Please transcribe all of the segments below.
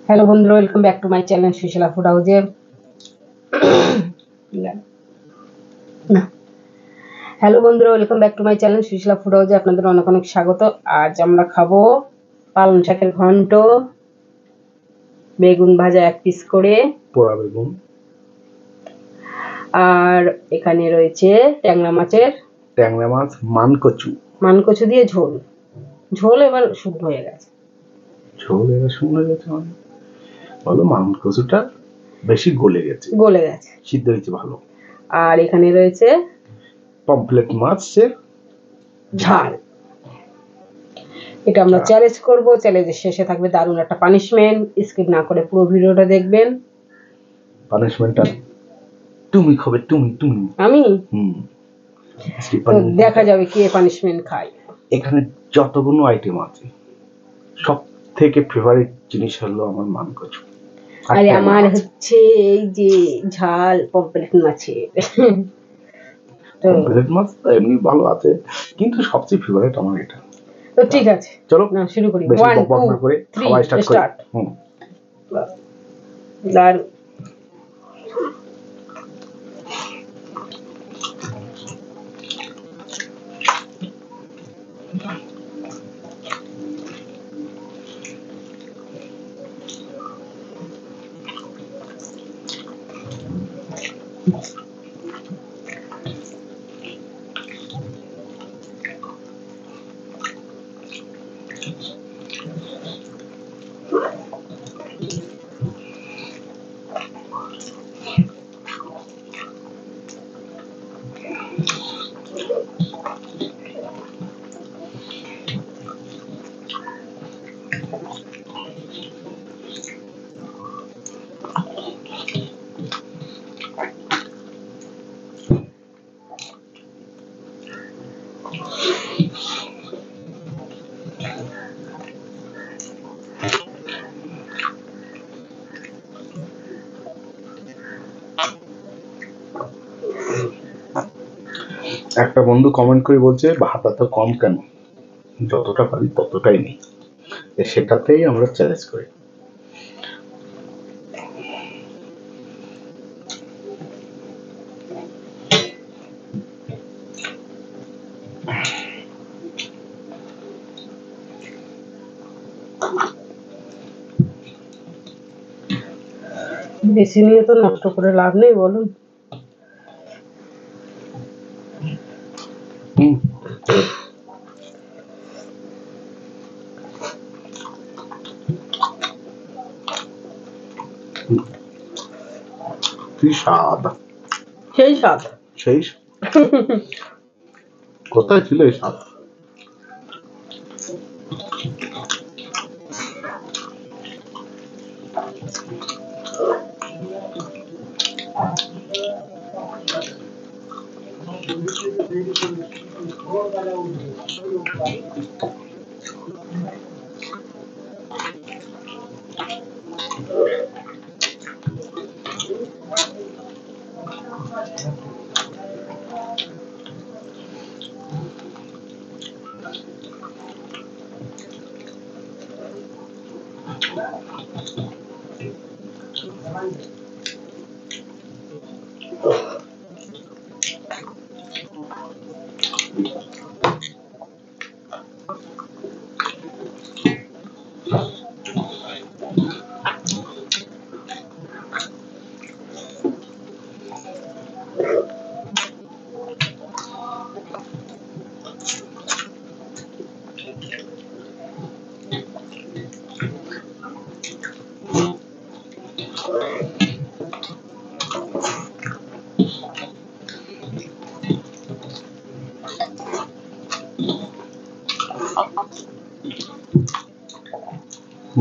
Hello বন্ধুরা, welcome back to my channel Sushila food হাউসে। না, হ্যালো বন্ধুরা, welcome back to my channel Sushila food হাউসে। আপনাদের অনেক অনেক স্বাগত। আজ আমরা খাবো পালং শাকের ঘন্ট, বেগুন ভাজা 1 পিস করে, পোড়া বেগুন, আর এখানে রয়েছে ট্যাংরা মাছ, মানকচু দিয়ে ঝোল। ঝোল এবার শুদ্ধ হয়ে গেছে। মানে বলো মানকচুটা বেশি গলে গেছে, সিদ্ধ হয়েছে ভালো। আর এখানে রয়েছে পমফ্রেট মাছের ঝাল। এটা আমরা চ্যালেঞ্জ করব। চ্যালেঞ্জের শেষে থাকবে দারুণ একটা পানিশমেন্ট। স্কিপ না করে পুরো ভিডিওটা দেখবেন। পানিশমেন্টটা তুমি খাবে, তুমি আমি তো দেখা যাবে কে পানিশমেন্ট খায়। এখানে যতগুলো আইটেম আছে সব থেকে ফেভারিট জিনিস হলো আমার মানকচু। আরে আমার হচ্ছে এই যে ঝাল পমফ্রেট মাছের। পমফ্রেট মাছ এমনি ভালো আছে, কিন্তু সবচেয়ে ফেভারিট আমার এটা। তো ঠিক আছে, চলো না শুরু করি। 1 2 3 খাওয়া স্টার্ট করি। দারুণ। একটা বন্ধু কমেন্ট করে বলছে ভাত এত কম কেন, যতটা পারি ততটাই নেই। সেটাতেই আমরা চ্যালেঞ্জ করি। বেশি নিয়ে তো নষ্ট করে লাভ নেই, বলুন। স্বাদ, সেই স্বাদ, কোথায় ছিল এই স্বাদ?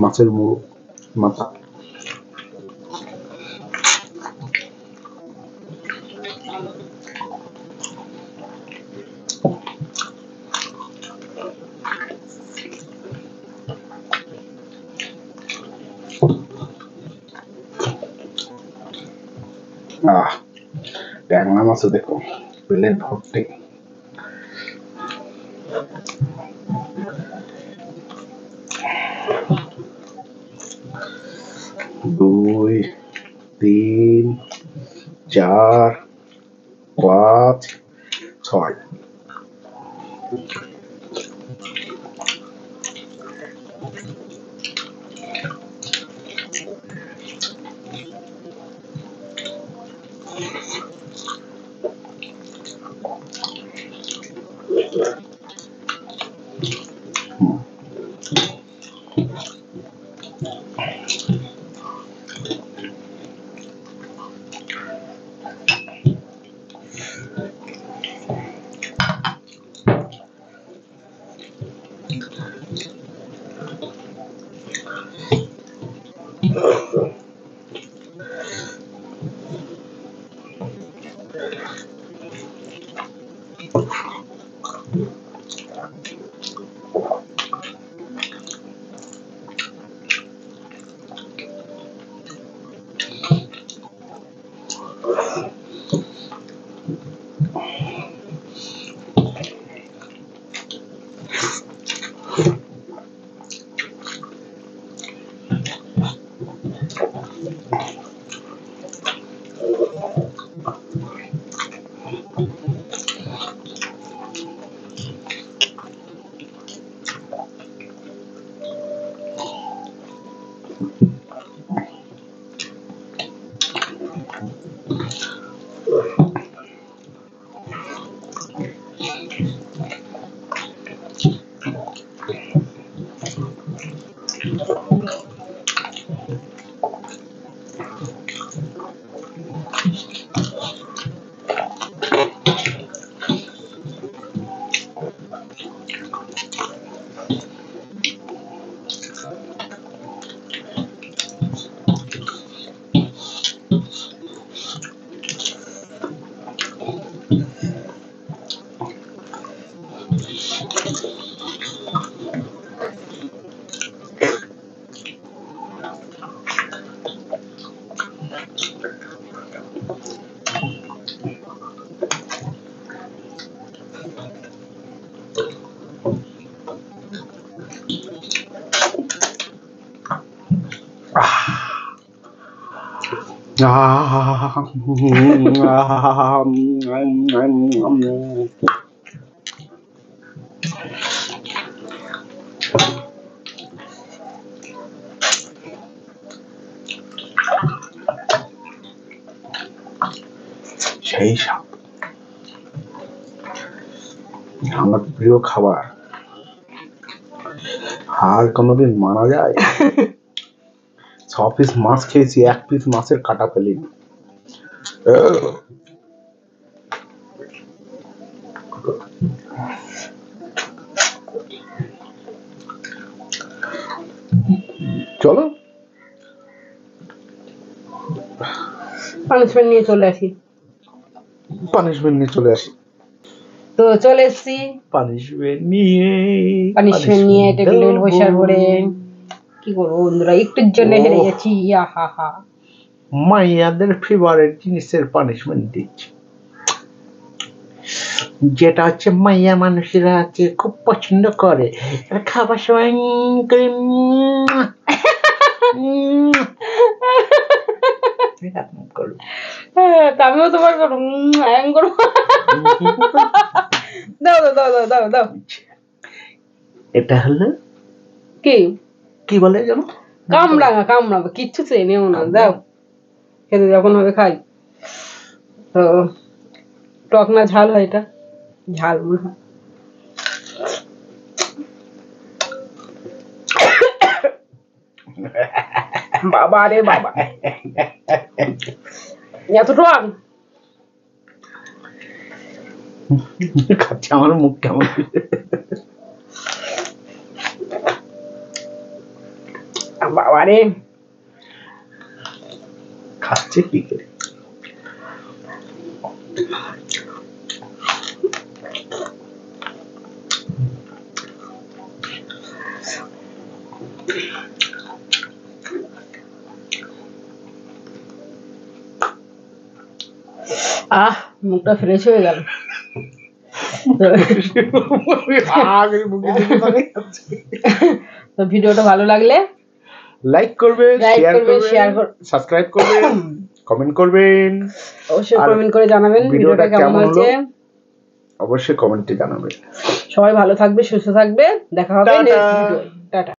মাছের মাথা ট্যাংরা মাছও দেখো প্লেট ভর্তি। 2 3 4 5 6 সেই স্বাদ আমার প্রিয় খাবার আর কোনোদিন মানা যায় 6 পিস মাছ খেয়েছি 1 পিস মাছের কাটা ফেলিনি চলো পানিশমেন্ট নিয়ে চলে আসি তো চলে এসছি পানিশমেন্ট নিয়ে টেবিল বসার পরে কি করবো বন্ধুরা একটুর জন্য হেরে গেছি হা মাইয়াদের ফেভারিট জিনিসের পানিশমেন্ট দিচ্ছি যেটা হচ্ছে মাইয়া মানুষেরা আছে খুব পছন্দ করে খাবার সময় আমিও তোমার করো দাও দাও দাও দাও দাও এটা হলো কি বলে জানো কামড়াঙ্গা কিচ্ছু চেনেও না দাও খেতে যখন হবে খাই তো টক না ঝাল হয় এটা ঝাল মনে হয় বাবা রে বাবা এত টক খাচ্ছে আমার মুখ কেমন বাবা রে খাচ্ছে কি করে মুখটা ফ্রেশ হয়ে গেল তো ভিডিওটা ভালো লাগলে লাইক করবেন, Like শেয়ার করবেন, share করবেন, সাবস্ক্রাইব করবেন, কমেন্ট করবেন। অবশ্যই আর কমেন্ট করে জানাবেন ভিডিওটা ভিডিওটা কেমন কেমন হলো হয়েছে। অবশ্যই কমেন্টে জানাবেন। সবাই ভালো থাকবে, সুস্থ থাকবে, দেখা হবে টাটা। Next video. টাটা।